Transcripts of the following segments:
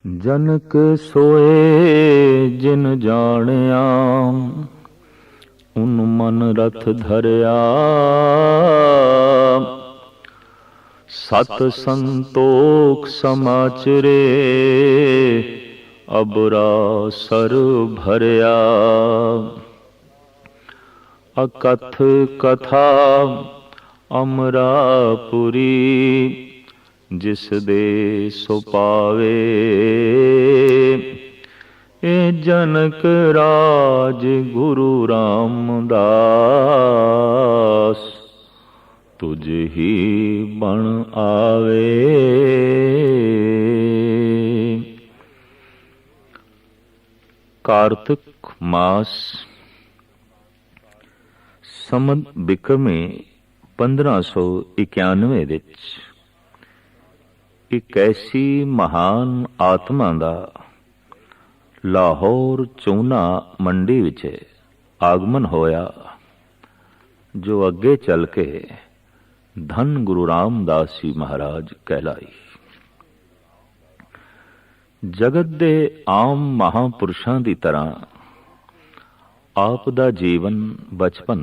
जनक सोए जिन जानिया, उन मन रथ धरिया। सत संतोख समाचरे, अबरा सर भरिया। अकथ कथा अमरापुरी, जिस दे सो पावे। ए जनक राज गुरु रामदास, तुझ ही बण आवे। कार्तिक मास संमत बिक्रमी 1591 विच एक ऐसी महान आत्मा का लाहौर चूना मंडी विच आगमन होया, जो अगे चल के धन गुरु रामदास जी महाराज कहलाई। जगत दे आम महापुरुषां दी तरह आप दा जीवन बचपन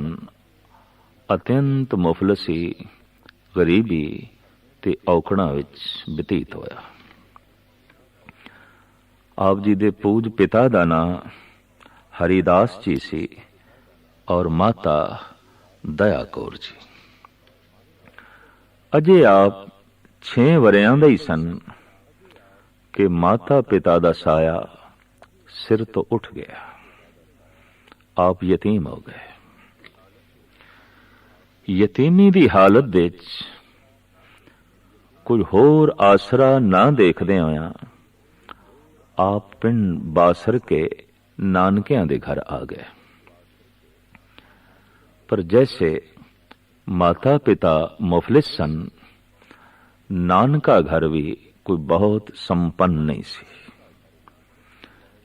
अत्यंत मुफलसी, गरीबी ते औकड़ां विच बतीत होया। आप जी दे पूज पिता दा नां हरिदास जी सी और माता दया कौर जी। अजे आप 6 वरियां दे ही सन कि माता पिता दा साया सिर तो उठ गया। आप यतीम हो गए। यतीमी दी हालत विच कोई होर आसरा ना देखदे होया आप पिंड बासर के नानकियां दे घर आ गए। पर जैसे माता पिता मुफलिस सन, नानका घर भी कोई बहुत संपन्न नहीं सी।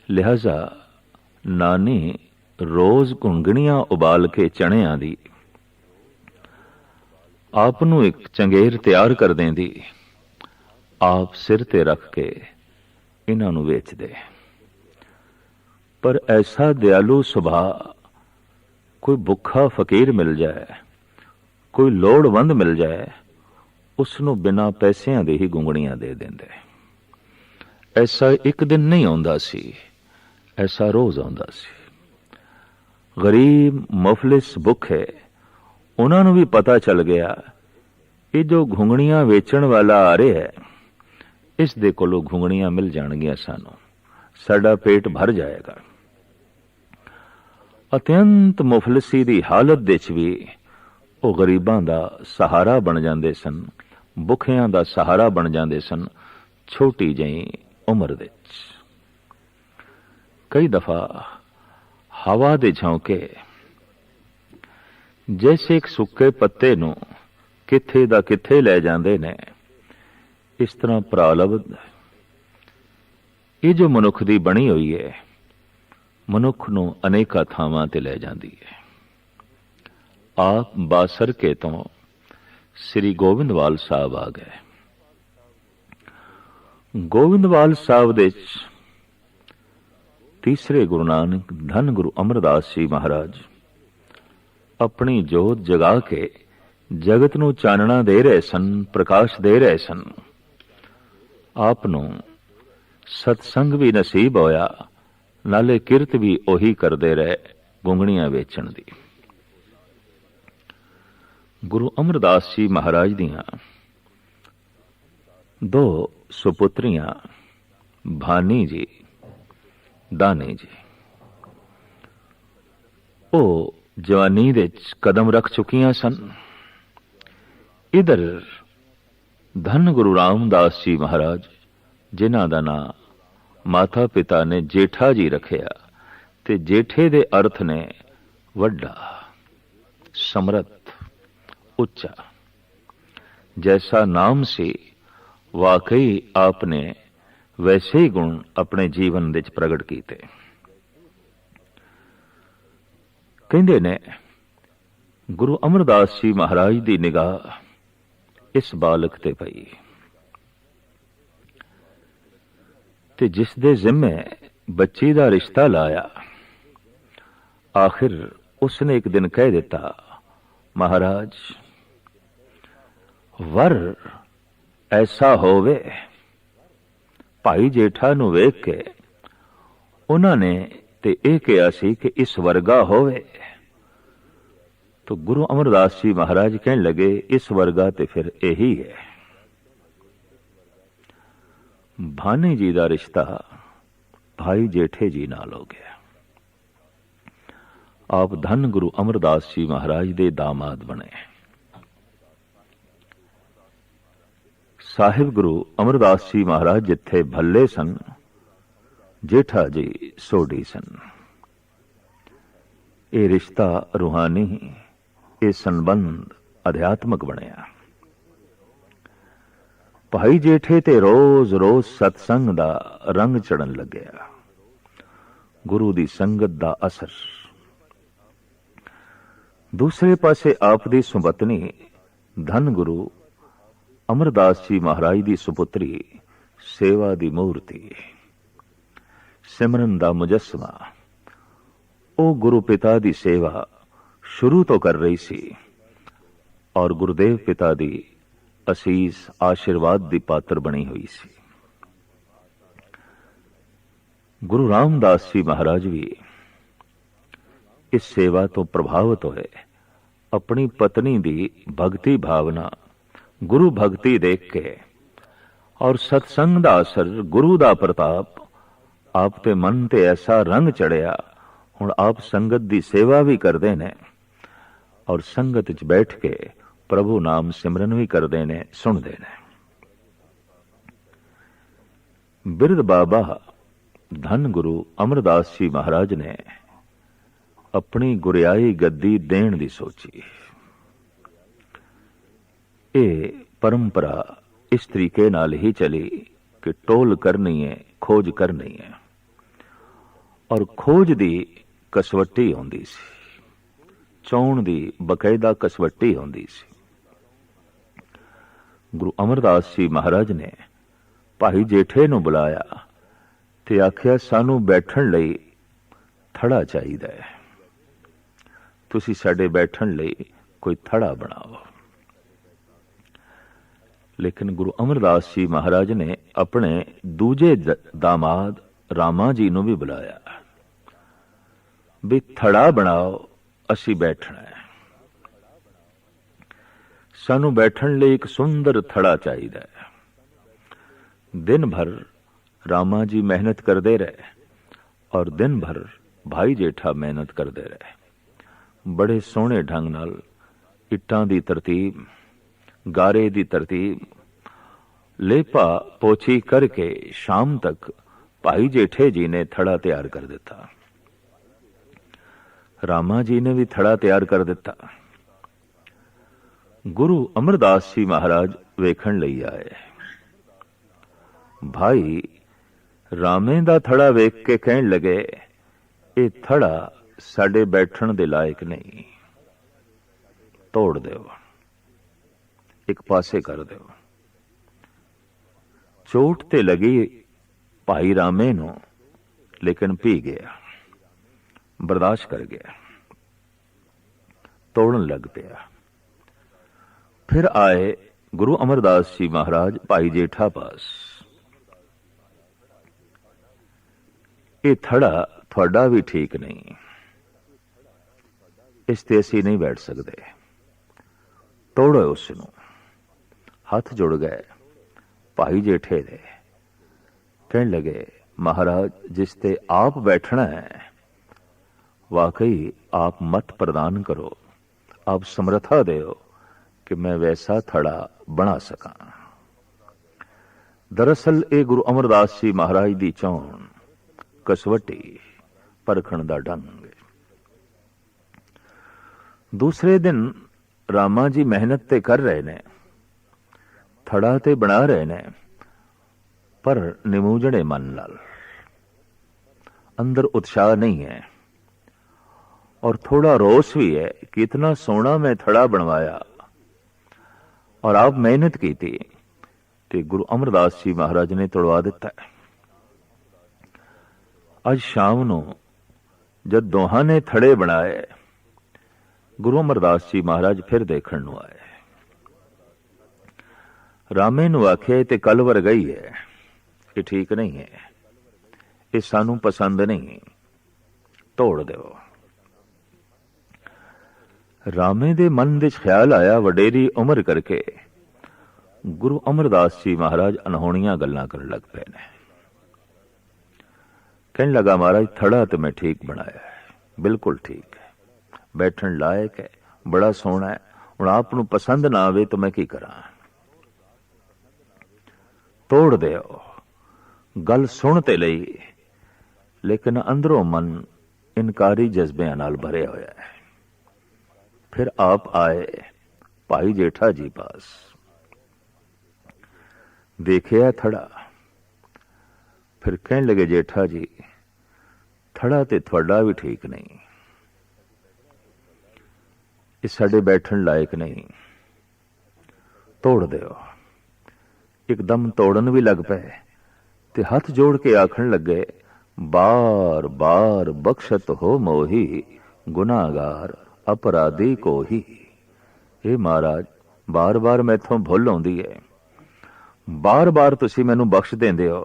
लिहाजा नानी रोज घुंगणियां उबाल के चणियां दी आप नूं एक चंगेर तैयार कर देंदी, आप सिर ते रख के इन्हां नूं वेच दे। पर ऐसा दयालु सुभाव कोई भुखा फकीर मिल जाए, कोई लोड़वंद मिल जाए, उसनूं बिना पैसिਆਂ ਦੇ ही गुंगणियां दे देंदे। ऐसा एक दिन नहीं आउंदा सी, ऐसा रोज आउंदा सी। गरीब मुफलिस भुखे उन्हां नूं भी पता चल गया ये जो घुंगणियां वेचण वाला आ रहा है, इस दे कोलों घुंगणियां मिल जाणगियां, सानूं साडा पेट भर जाएगा। अत्यंत मुफलिसी दी हालत विच भी वो गरीबां दा सहारा बन जांदे सन, भुखियां दा सहारा बन जांदे सन। छोटी जही उम्र विच कई दफा हवा दे झोंके जैसे एक सुक्के पत्ते नूं किथे दा किथे लै जांदे ने, इस तरह प्रालब्ध ये जो मनुख दी बनी हुई है, मनुख नूं अनेका थावां ते लै जांदी है। आप बासर के तो श्री गोविंदवाल साहब आ गए। गोविंदवाल साहब दे तीसरे गुरु नानक धन गुरु अमरदास जी महाराज अपनी जोत जगा के जगत नूं चानना दे रहे सन, प्रकाश दे रहे सन। आप नूं सत्संग भी नसीब होया, नाले किरत भी ओही करते रहे, गुंगणियां वेचण दी। गुरु अमरदास जी महाराज दियां 2 सुपुत्रियां भानी जी, दानी जी, ओ जवानी दे कदम रख चुकियां सन। इधर धन गुरु रामदास जी महाराज, जिन्हां दा नां माता पिता ने जेठा जी रखिया, ते जेठे दे अर्थ ने वड्डा, समर्थ, उच्चा। जैसा नाम से वाकई आपने वैसे ही गुण अपने जीवन विच प्रगट कीते। कहंदे ने गुरु अमरदास जी महाराज की निगाह इस बालक ते पई ਤੇ ਜਿਸ ਦੇ ਜ਼ਿੰਮੇ ਬੱਚੀ ਦਾ ਰਿਸ਼ਤਾ ਲਾਇਆ, ਆਖਿਰ ਉਸਨੇ ਇੱਕ ਦਿਨ ਕਹਿ ਦਿੱਤਾ, ਮਹਾਰਾਜ ਵਰ ਐਸਾ ਹੋਵੇ। ਭਾਈ ਜੇਠਾ ਨੂੰ ਵੇਖ ਕੇ ਉਹਨਾਂ ਨੇ ਤੇ ਇਹ ਕਿਹਾ ਸੀ ਕਿ ਇਸ ਵਰਗਾ ਹੋਵੇ। तो गुरु अमरदास जी महाराज कहने लगे, इस वर्गा ते फिर यही है। भानी जी का रिश्ता भाई जेठे जी नाल हो गया। आप धन गुरु अमरदास जी महाराज दे दामाद बने। साहिब गुरु अमरदास जी महाराज जिथे भल्ले सन, जेठा जी सोडी सन। ये रिश्ता रूहानी, ये संबंध अध्यात्मक बनया। भाई जेठे ते रोज रोज सत्संग दा रंग चढ़न लग्या। गुरु दी संगत दा असर। दूसरे पासे आप दी सुपत्नी धन गुरु अमरदास जी महाराज दी सुपुत्री सेवा दी मूर्ति, सिमरन दा मुजस्मा, ओ गुरु पिता दी सेवा शुरू तो कर रही सी और गुरुदेव पिता दी असीस आशीर्वाद दी पात्र बनी हुई सी। गुरु रामदास जी महाराज भी इस सेवा तो प्रभावित होए। अपनी पत्नी दी भक्ति भावना, गुरु भक्ति देख के और सत्संग दा असर, गुरु दा प्रताप आप ते मन ते ऐसा रंग चढ़िया। हुण आप संगत दी सेवा भी करते ने और संगत च बैठ के प्रभु नाम सिमरन भी करते ने, सुनते ने। बिरद बाबा धन गुरु अमरदास जी महाराज ने अपनी गुरियाई गद्दी देण दी सोची। ये परंपरा इस तरीके नाल ही चली कि टोल करनी है, खोज करनी है और खोज दी कसवट्टी होंदी सी, चौण दी बकायदा कसवट्टी होंदी सी। गुरु अमरदास जी महाराज ने भाई जेठे नूं बुलाया ते आख्या, सानू बैठण लई थड़ा चाहिदा है, तुसी साडे बैठण लई कोई थड़ा बनाओ। लेकिन गुरु अमरदास जी महाराज ने अपने दूजे दामाद रामा जी नूं भी बुलाया भी थड़ा बनाओ, असी बैठना है। सानू बैठण लई एक सुंदर थड़ा चाहिदा है। दिन भर रामा जी मेहनत करते रहे और दिन भर भाई जेठा मेहनत करते रहे। बड़े सोहने ढंग नाल इट्टां दी तरतीब, गारे दी तरतीब, लेपा पोछी करके शाम तक भाई जेठे जी ने थड़ा तैयार कर दिता। रामा जी ने भी थड़ा तैयार कर दिता। गुरु अमरदास जी महाराज वेखण लई आए। भाई रामे दा थड़ा वेख के कहण लगे, ये थड़ा साडे बैठण दे लायक नहीं, तोड़ दो, एक पासे कर दो। चोट ते लगी भाई रामे नूं, लेकिन पी गया, बर्दाश्त कर गया, तोड़न लग पिया। फिर आए गुरु अमरदास जी महाराज भाई जेठा पास। ये थड़ा थोड़ा भी ठीक नहीं, इस ते असीं नहीं बैठ सकते, तोड़ो उसनूं। हाथ जुड़ गए भाई जेठे दे। कहने लगे, महाराज जिस ते आप बैठना है, वाकई आप मत प्रदान करो, आप समर्था दो कि मैं वैसा थड़ा बना सका। दरअसल ये गुरु अमरदास जी महाराज दी चौण, कसवटी, परखण दा ढंग। दूसरे दिन रामा जी मेहनत ते कर रहे ने, थड़ा ते बना रहे ने, पर निमूजणे मन नाल, अंदर उत्साह नहीं है और थोड़ा रोष भी है कि इतना सोना मैं थड़ा बनवाया और आप मेहनत की थी, तो गुरु अमरदास जी महाराज ने तोड़वा दिता है। ਅੱਜ ਸ਼ਾਮ ਨੂੰ जब दोहां ने थड़े बनाए, गुरु अमरदास जी महाराज फिर देखण नूं आए। रामे नूं आखे ते कल वर गई है, ये ठीक नहीं है, ये सानू पसंद नहीं, तोड़ दो। रामे दे मन दे ख्याल आया, वडेरी उम्र करके गुरु अमरदास जी महाराज अनहोणियां गल्लां करन लग पे ने। कहने लगा, महाराज थड़ा तो मैं ठीक बनाया है, बिल्कुल ठीक है, बैठन लायक है, बड़ा सोहना है, हुण आप नूं पसंद ना आवे तो मैं की करा। तोड़ दिओ। गल सुन ते लई, लेकिन अंदरों मन इनकारी जज्बियां नाल भरिया होया है। फिर आप आए भाई जेठा जी पास, देखिया थड़ा, फिर कहने लगे, जेठा जी थड़ा ते थोड़ा भी ठीक नहीं, ये साडे बैठन लायक नहीं, तोड़ दिओ। एकदम तोड़न भी लग पे ते हाथ जोड़ के आखन लगे, बार बार बख्शत हो मोही, गुनाहगार अपराधी को ही। हे महाराज, बार बार मैथों भुल आउंदी है, बार बार तुसी मैनू बख्श देंदे हो।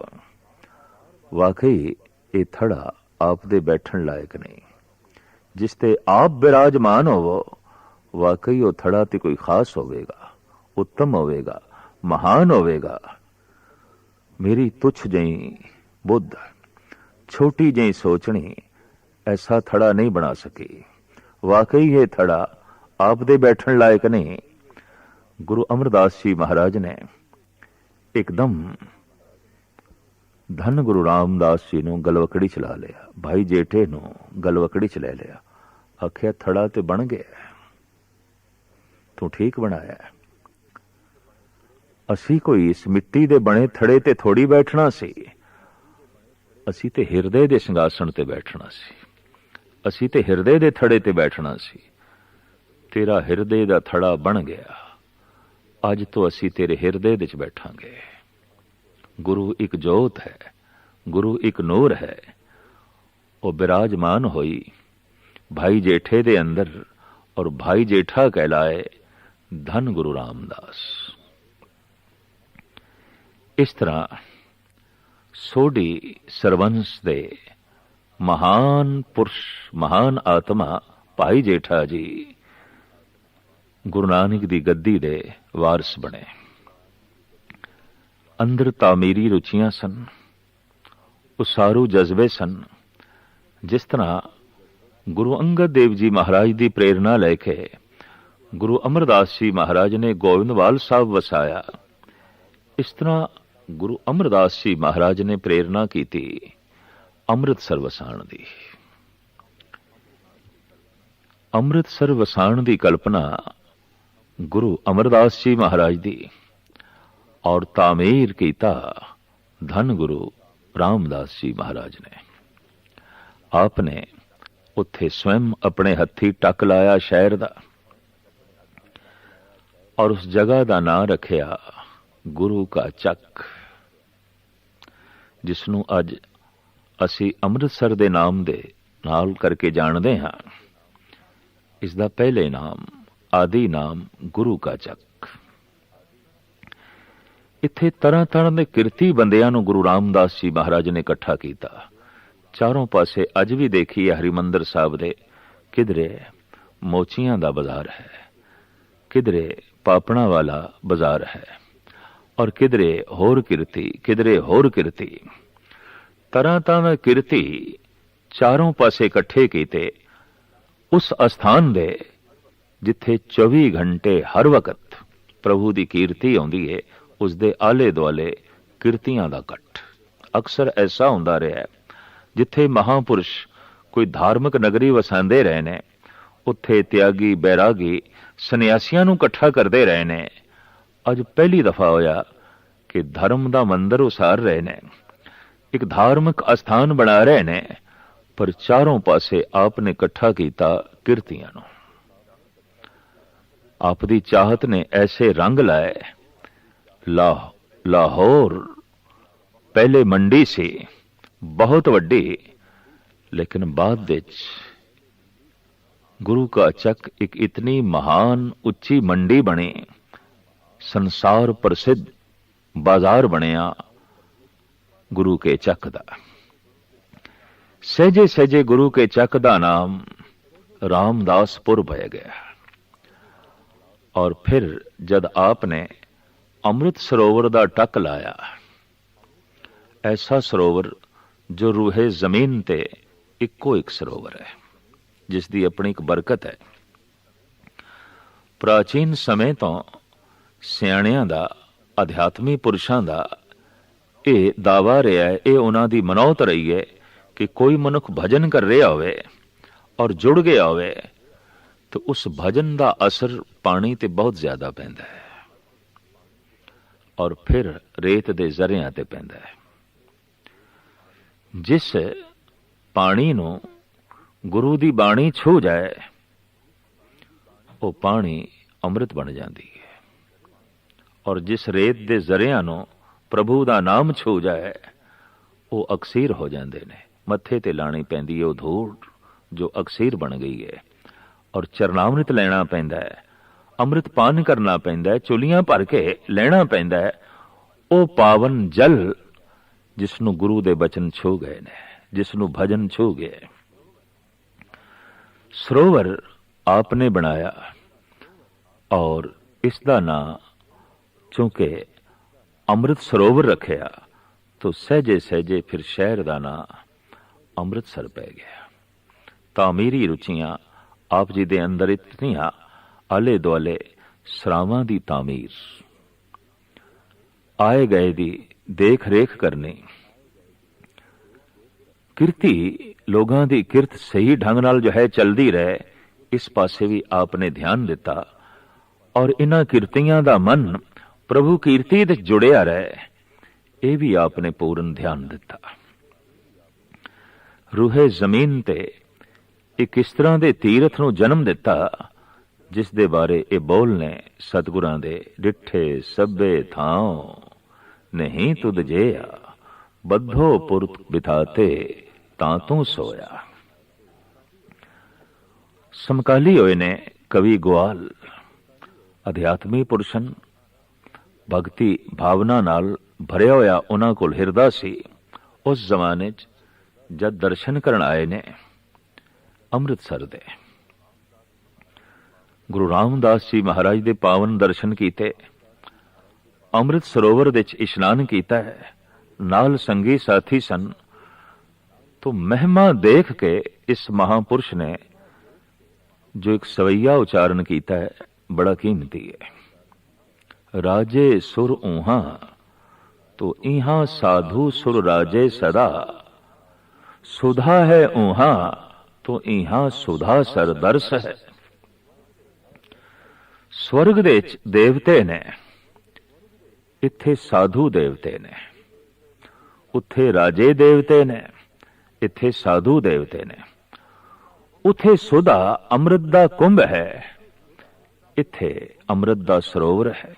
वाकई ये थड़ा आप दे बैठन लायक नहीं, जिसते आप विराजमान होवो, वाकई वो थड़ा ते कोई खास होवेगा, उत्तम होवेगा, महान होवेगा। मेरी तुच्छ जई बुद्ध, छोटी जई सोचनी ऐसा थड़ा नहीं बना सकी। वाकई ये थड़ा आप दे बैठन लायक नहीं। गुरु अमरदास जी महाराज ने एकदम धन गुरु रामदास जी नूं गलवकड़ी च ला लिया, भाई जेठे नूं गलवकड़ी च ले लिया। आखिया, थड़ा ते बन गया, तू ठीक बनाया। असी कोई इस मिट्टी दे बने थड़े ते थोड़ी बैठना सी, असी ते हिरदे दे सिंघासन ते बैठना सी, असी ते हिरदे दे थड़े ते बैठना सी। तेरा हिरदे दा थड़ा बन गया, अज तो असी तेरे हिरदे दे च बैठांगे। गुरु एक जोत है, गुरु एक नूर है, वो विराजमान होई भाई जेठे दे अंदर, और भाई जेठा कहलाए धन गुरु रामदास। इस तरह सोडी सरवंश दे महान पुरुष, महान आत्मा भाई जेठा जी गुरु नानक दी गद्दी दे वारिस बने। अंदर तामीरी रुचियां सन, उसारू जज्बे सन। जिस तरह गुरु अंगद देव जी महाराज की प्रेरणा लेके गुरु अमरदास जी महाराज ने गोविंदवाल साहब वसाया, इस तरह गुरु अमरदास जी महाराज ने प्रेरणा की थी अमृतसर वसाण दी। अमृतसर वसाण दी कल्पना गुरु अमरदास जी महाराज दी, और तामीर कीता धन गुरु रामदास जी महाराज ने। आपने उत्थे स्वयं अपने हथी टक लाया शहर दा, और उस जगह का नाम रखिया गुरु का चक, जिसनों अज असी अमृतसर दे नाम दे नाल करके जानते हाँ। इसका पहले नाम, आदि नाम गुरु का चक। इत्थे तरह तरह के किरती बंदियां नूं गुरु रामदास जी महाराज ने इकट्ठा किया। चारों पासे अज भी देखिए हरिमंदर साहब दे किधरे मोचियां दा बाजार है, किधरे पापणा वाला बाजार है, और किधरे होर किरती, किधरे होर किरती। तरह तरह किरती चारों पासे इकट्ठे कीते उस अस्थान दे जिथे 24 घंटे हर वक्त प्रभु की कीर्ति आउंदी है, उसके आले दुआले किरतियां दा कट। अक्सर ऐसा हुंदा रहा है जिथे महापुरुष कोई धार्मिक नगरी वसांदे रहे ने, उत्थे त्यागी बैरागी सन्यासियां नूं इकट्ठा करते रहे ने। अज पहली दफा होया कि धर्म दा मंदिर उसार रहे ने, एक धार्मिक अस्थान बना रहे ने, पर चारों पासे आपने इकट्ठा किया किरतियां नूं। आप दी चाहत ने ऐसे रंग लाए। लाहौर पहले मंडी सी, बहुत वड्डी, लेकिन बाद विच गुरु का चक एक इतनी महान उच्ची मंडी बनी, संसार प्रसिद्ध बाजार बनिया गुरु के चक दा। सहजे सहजे गुरु के चक दा नाम रामदासपुर पै गया। और फिर जद आपने अमृत सरोवर दा टक लाया, ऐसा सरोवर जो रूहे जमीन ते इक्को एक सरोवर है, जिसकी अपनी एक बरकत है। प्राचीन समय तो सियाणियां दा, अध्यात्मी पुरुषां दा ये दावा रहा है, ये उन्हां दी मनौत रही है कि कोई मनुख भजन कर रहा होवे और जुड़ गया होवे तो उस भजन का असर पानी ते बहुत ज्यादा पैंदा है और फिर रेत दे जरियां ते पैंदा है। जिस पानी नूं गुरु दी बाणी छू जाए, वो पानी अमृत बन जाती है। और जिस रेत दे जरियां नूं प्रभु दा नाम छू जाए, वो अक्सीर हो जाते ने। मत्थे ते लानी पैंदी है वो धूड़ जो अक्सीर बन गई है। और चरनामृत लेना पैंदा है, अमृत पान करना पैंदा है, चुलियां भर के लेना पैंदा है। वो पावन जल जिसनों गुरु दे बचन छू गए ने, जिसनों भजन छू गए। सरोवर आपने बनाया और इसका नाम चूंकि अमृत सरोवर रखिया, तो सहजे सहजे फिर शहर का नाम अमृतसर पै गया। तामीरी रुचियां आप जी दे अंदर इतनियां, आले दुआले सरावां दी तामीर, आए गए दी देख रेख करनी, किरती लोगां दी किरत सही ढंग नाल जो है चलदी रहे, इस पासे भी आपने ध्यान दिता। और इन्हां किरतियां दा मन प्रभु कीर्ति दे जुड़िया रहे, ये भी आपने पूर्ण ध्यान दिता। रूहे जमीन ते एक इस तरह दे तीरथ नूं जन्म दिता, जिस दे बारे ये बोल ने सतगुरां दे, डिठे सभे थां नहीं तुद जेया, बद्धो पुरत बिठाते तां तू सोया। समकाली होए ने कवि ग्वाल अध्यात्मी पुरुषन, भगती भावना नाल भरिया होया उन्हां कोल हिरदा सी। उस जमाने च जद दर्शन करन आए ने अमृतसर दे, गुरु रामदास जी महाराज दे पावन दर्शन कीते, अमृत सरोवर विच इशनान कीता है, नाल संगी साथी सन। तो महिमा देख के इस महापुरुष ने जो एक सवैया उच्चारण कीता है, बड़ा कीमती है। राजे सुर ऊहा तो इहा साधु सुर राजे सदा, सुधा है ऊहा तो इहा सुधा सरदर्श है। स्वर्ग दे देवते ने, इत्थे साधु देवते ने, उत्थे राजे देवते ने, इत्थे साधु देवते ने। उथे सुधा अमृत दा कुंभ है, इत्थे अमृत दा सरोवर है।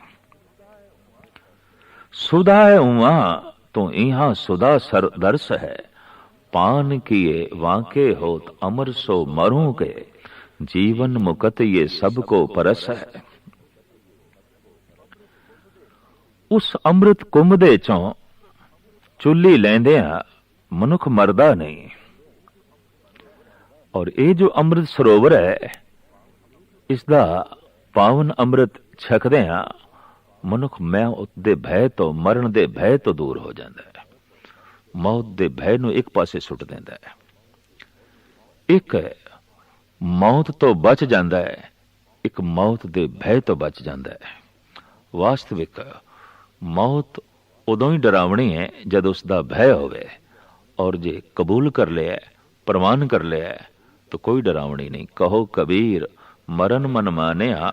सुधा है उहाँ तो इहा सुधा सरदर्श है, पान किए वांके होत अमर सो मरूं के, जीवन मुकत ये सबको परस है। उस अमृत कुंभ दे चों चुल्ली लैंदियां मनुख मरदा नहीं। और ये जो अमृत सरोवर है, इसदा पावन अमृत छकदियां मनुख मौत दे भय तो, मरण दे भय तो दूर हो जाता है। मौत दे भय नूं एक पासे सुट देंदा है। एक मौत तो बच जाता है, एक मौत दे भय तो बच जाता है। वास्तविक मौत उदों ही डरावनी है जब उसका भय होवे, और जे कबूल कर लिया, प्रमाण कर लिया, तो कोई डरावनी नहीं। कहो कबीर मरण मन मानिया,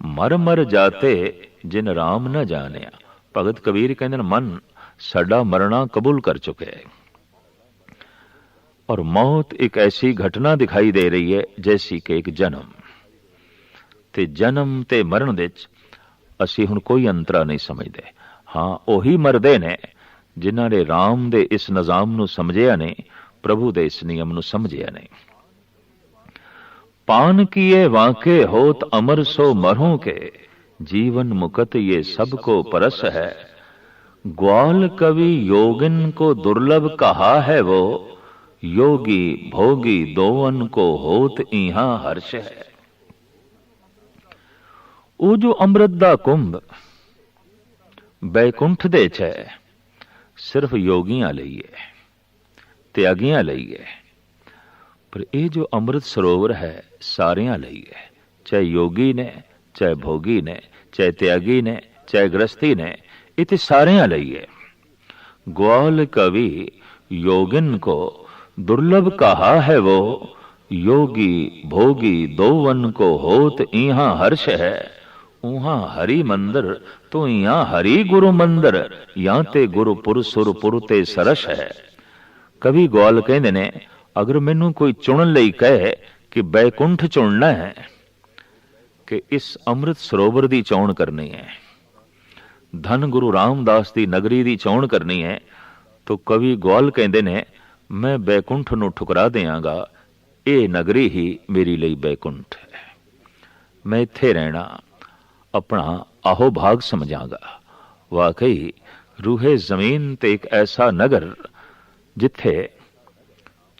मर मर जाते जिन राम न जानिया। भगत कबीर कहते मन साडा मरना कबूल कर चुके है। और मौत एक ऐसी घटना दिखाई दे रही है जैसी कि एक जन्म ते जन्म ते मरण विच असी हुण कोई अंतरा नहीं समझते। हाँ, ओही मरदे ने जिन्हां ने राम दे इस निजाम नूं समझिया नहीं, प्रभु दे इस नियम नूं समझिया नहीं। पान किए वाके होत अमर सो मरों के, जीवन मुकत ये सबको परस है। ग्वाल कवि योगिन को दुर्लभ कहा है वो, योगी भोगी दोवन को होत इहां हर्ष है। वो जो अमृत दा कुंभ बैकुंठ दे च है, सिर्फ योगियां लई है, त्यागियां लई है। पर यह जो अमृत सरोवर है सारियां लई है, चाहे योगी ने, चाहे भोगी ने, चाहे त्यागी ने, चाहे गृहस्थी ने, इतने सारियां लई है। ग्वाल कवि योगिन को दुर्लभ कहा है वो, योगी भोगी दोवन को होत इहां हर्ष है। उहां हरि मंदिर तो इहां हरि गुरु मंदिर, यां ते गुरु पुर सुर पुर ते सरस है। कवि ग्वाल कहंदे ने, अगर मैनू कोई चुनन लई कहे कि बैकुंठ चुनना है कि इस अमृत सरोवर की चोण करनी है, धन गुरु रामदास की नगरी की चोण करनी है, तो कवि ग्वाल कहंदे ने, मैं बैकुंठ नूं ठुकरा देंगा, ये नगरी ही मेरी लिए बैकुंठ है। मैं इत्थे रहना अपना आहो भाग समझांगा। वाकई रूहे जमीन ते एक ऐसा नगर जिथे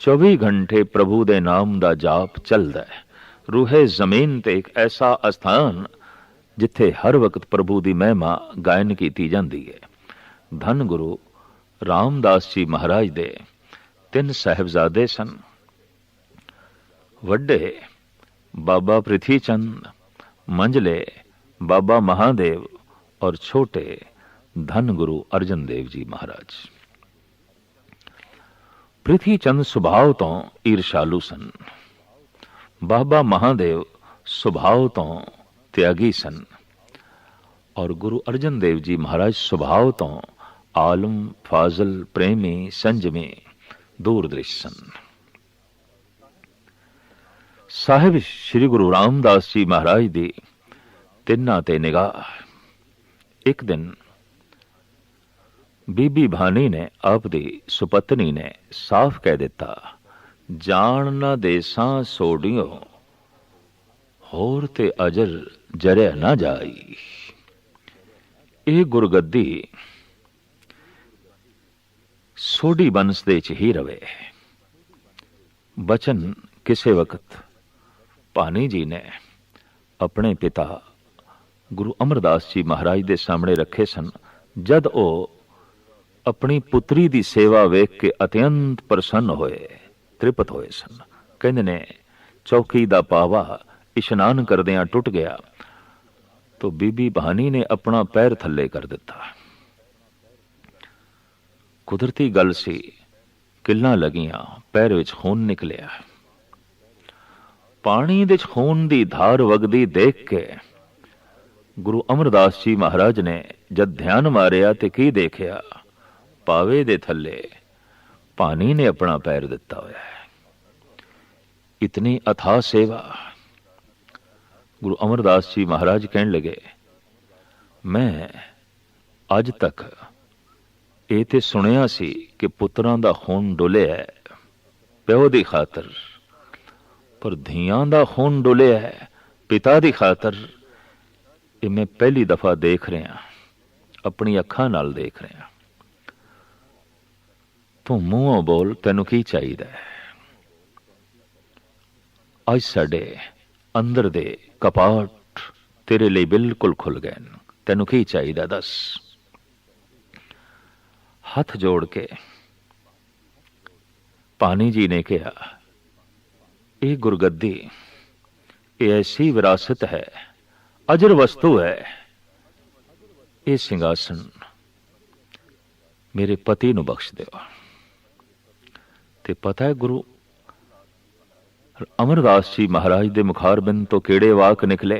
24 घंटे प्रभु दे नाम दा जाप चलदा है। रूहे जमीन ते एक ऐसा स्थान जिथे हर वक्त प्रभु दी महिमा गायन कीती जांदी है। धन गुरु रामदास जी महाराज दे 3 साहिबजादे सन। वड्डे बाबा पृथ्वी चंद, मंझले बाबा महादेव और छोटे धन गुरु अर्जन देव जी महाराज। पृथ्वी चंद सुभाव तो ईर्षालु सन, बाबा महादेव सुभाव तो त्यागी सन, और गुरु अर्जन देव जी महाराज सुभाव तो आलम फाजल प्रेमी संजमी दूरदृष्ट सन। साहिब श्री गुरु रामदास जी महाराज दी तिन्ना ते निगाह। एक दिन बीबी भानी ने आप दी सुपत्नी ने साफ कह दिता, जान ना देसा सोडियो होर ते अजर जरिया ना जाई। ये गुरगद्दी सोडी बंस दे च ही रवे। बचन किसे वक्त भानी जी ने अपने पिता गुरु अमरदास जी महाराज दे सामने रखे सन। जद ओ अपनी पुत्री दी सेवा वेख के अत्यंत प्रसन्न होए, तृप्त होए सन। कहंदे ने, चौकी दा पावा इशनान करदियां टुट गया तो बीबी भानी ने अपना पैर थल्ले कर दिता। कुदरती गल सी, किल्लां लगियां, पैर विच खून निकलिया। पानी दे खून दी धार वगदी देख के गुरु अमरदास जी महाराज ने जद ध्यान मारिया ते की देखिया, पावे दे थल्ले पानी ने अपना पैर दिता होया है। इतनी अथाह सेवा। गुरु अमरदास जी महाराज कहने लगे, मैं अज तक ये ते सुनिया सी कि पुत्रां दा खून डुलिया है प्यो दी खातर, पर धियां दा खून डुलिया है पिता दी खातर। ये मैं पहली दफा देख रहा, अपनी अखां नाल देख रहा। तू मूहों बोल, तैनू की चाहिदा है? अज साडे अंदर दे कपाट तेरे लिए बिल्कुल खुल गए। तैनू की चाहिदा दस। हाथ जोड़ के पानी जी ने कहा, ये गुरगद्दी ये ऐसी विरासत है, अजर वस्तु है। ये सिंहासन मेरे पति नू बख्श दो। ते पता है गुरु अमरदास जी महाराज दे मुखारबिंद तो केड़े वाक निकले,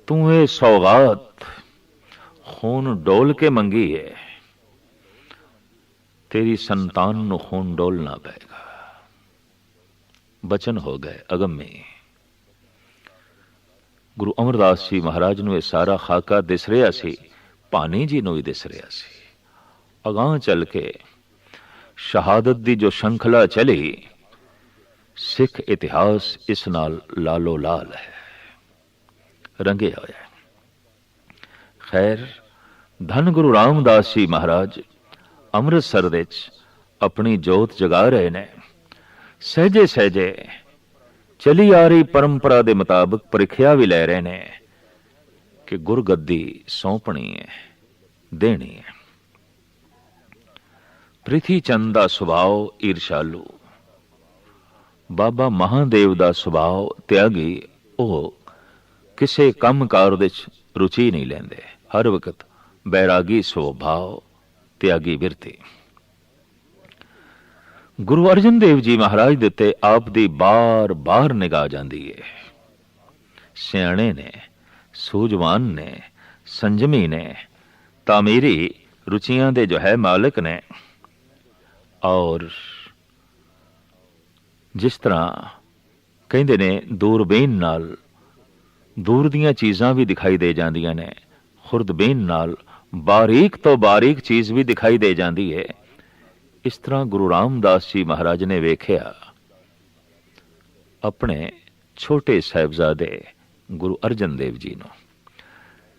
तू ये सौगात खून डोल के मंगी है, तेरी संतान नू खून डोलना पएगा। बचन हो गए अगम्य। गुरु अमरदास जी महाराज नू सारा खाका दिस रहा सी, भानी जी नू भी दिस रहा सी। अगां चल के शहादत दी जो श्रृंखला चली, सिख इतिहास इस नाल लालो लाल है, रंगे होया। खैर, धन गुरु रामदास जी महाराज अमृतसर विच अपनी जोत जगा रहे ने। सहजे सहजे चली आ रही परंपरा के मुताबिक परीक्षा भी लै रहे ने कि गुरगद्दी सौंपनी है, देनी है। प्रिथी चंद का सुभाव ईर्षालू, बाबा महादेव का सुभाव त्यागी। वह किसी काम कार विच रुचि नहीं लेंदे, हर वक्त बैरागी स्वभाव, त्यागी बिरती। गुरु अर्जन देव जी महाराज दिते आप दी बार बार निगाह जाती है। सियाणे ने, सूझवान ने, संजमी ने, तामीरी रुचियां दे जो है मालिक ने। और जिस तरह कहते ने दूरबीन नाल दूर दियां चीज़ां भी दिखाई दे जांदियां ने, खुर्दबीन नाल बारीक तो बारीक चीज़ भी दिखाई दे जाती है। इस तरह गुरु रामदास जी महाराज ने वेख्या अपने छोटे साहिबजादे गुरु अर्जन देव जी नूं।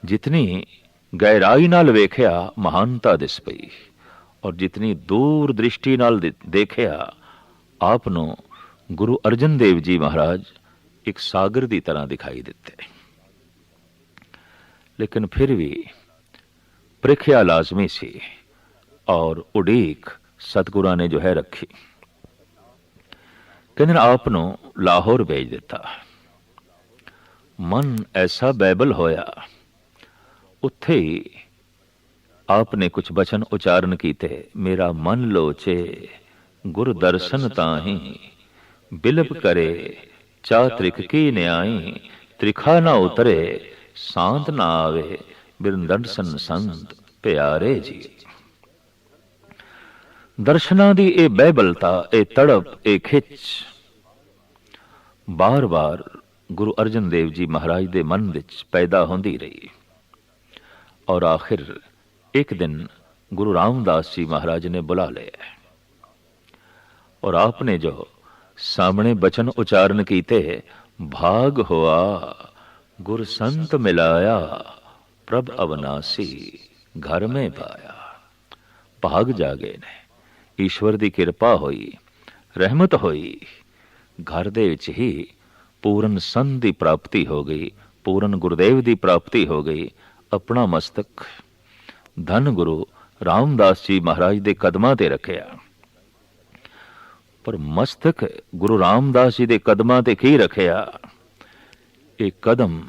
जितनी गहराई नाल वेख्या महानता दिस पई, और जितनी दूर दृष्टि नाल देखिया आप नूं गुरु अर्जन देव जी महाराज एक सागर की तरह दिखाई दिते। लेकिन फिर भी प्रीख्या लाजमी सी, और उड़ीक सतगुरां ने जो है रखी। कहते आप नूं लाहौर भेज दिता। मन ऐसा बैबल होया, उत्थे ही आपने कुछ वचन उच्चारण कीते। मेरा मन लोचे गुर दर्शन ताही, बिलप करे चात्रिक की न्याई। त्रिखा ना उतरे सांत ना आवे, बिन दर्शन संत प्यारे जी। दर्शनां दी ए बैबलता, ए तड़प, ए खिच बार बार गुरु अर्जन देव जी महाराज दे मन विच पैदा होंदी रही। और आखिर एक दिन गुरु रामदास जी महाराज ने बुला लिया, और आपने जो सामने वचन उच्चारण कीते, भाग हुआ गुर संत मिलाया, प्रभ अविनाशी घर में पाया। भाग जागे ने, ईश्वर की किरपा हुई, रहमत हुई, घर दे विच ही पूर्ण संत की प्राप्ति हो गई, पूर्ण गुरुदेव की प्राप्ति हो गई। अपना मस्तक धन गुरु रामदास जी महाराज के कदमां ते रखिया। पर मस्तक गुरु रामदास जी के कदमां ते की रखिया? एक कदम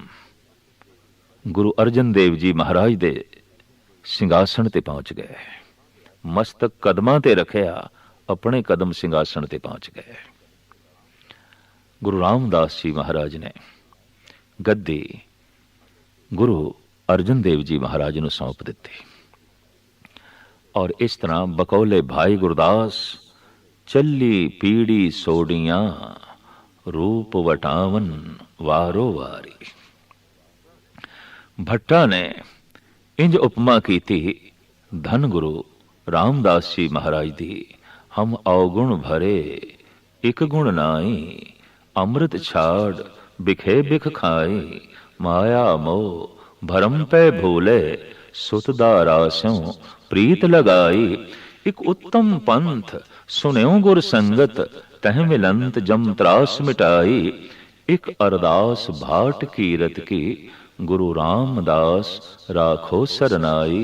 गुरु अर्जन देव जी महाराज दे सिंघासन ते पहुंच गए। मस्तक कदमां ते रखिया, अपने कदम सिंघासन ते पहुंच गए। गुरु रामदास जी महाराज ने गद्दी गुरु अर्जन देव जी महाराज नूं सौंप दिती। और इस तरह बकौले भाई गुरदास चली पीड़ी सोडियां, रूप वटावन वारो वारी। भट्टा ने इंज उपमा की थी धन गुरु रामदास जी महाराज दी। हम अवगुण भरे एक गुण नाई, अमृत छाड़ बिखे बिख खाई। माया मोह भरम पे भूले, सुतदारा स्यों प्रीत लगाई। एक उत्तम पंथ सुन्यो गुर संगत, तह मिलंत जम त्रास मिटाई। एक अरदास भाट कीरत की, गुरु रामदास राखो सरनाई।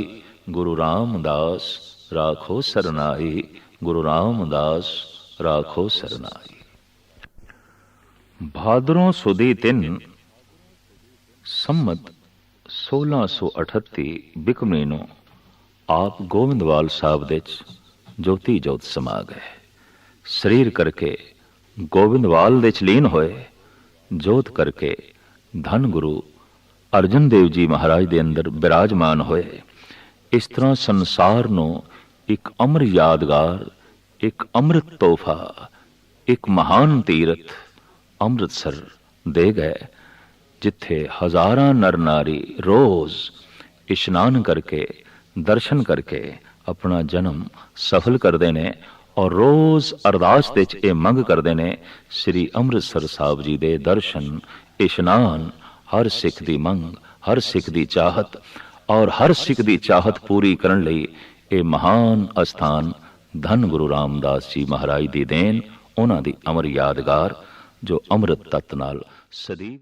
गुरु रामदास राखो सरनाई, गुरु रामदास राखो सरनाई। भादरों सुदी 3 संमत 1638 बिकमी नूं आप गोविंदवाल साहब दे जोती जोत समा गए। शरीर करके गोविंदवाल दे लीन होए, जोत करके धन गुरु अर्जन देव जी महाराज दे अंदर विराजमान होए। इस तरह संसार नूं एक अमर यादगार, एक अमृत तोहफा, एक महान तीरथ अमृतसर दे गए, जिथे हजारां नर नारी रोज इशनान करके दर्शन करके अपना जन्म सफल करते हैं ਔਰ ਰੋਜ਼ ਅਰਦਾਸ ਦੇ ਵਿੱਚ ਇਹ ਮੰਗ ਕਰਦੇ ਨੇ, ਸ੍ਰੀ ਅੰਮ੍ਰਿਤਸਰ ਸਾਹਿਬ ਜੀ ਦੇ ਦਰਸ਼ਨ ਇਸ਼ਨਾਨ, ਹਰ ਸਿੱਖ ਦੀ ਮੰਗ, ਹਰ ਸਿੱਖ ਦੀ ਚਾਹਤ, ਔਰ ਹਰ ਸਿੱਖ ਦੀ ਚਾਹਤ ਪੂਰੀ ਕਰਨ ਲਈ ਇਹ ਮਹਾਨ ਅਸਥਾਨ ਧੰਨ ਗੁਰੂ ਰਾਮਦਾਸ ਜੀ ਮਹਾਰਾਜ ਦੀ ਦੇਣ, ਉਹਨਾਂ ਦੀ ਅਮਰ ਯਾਦਗਾਰ ਜੋ ਅੰਮ੍ਰਿਤ ਤੱਤ ਨਾਲ ਸਦੀਵ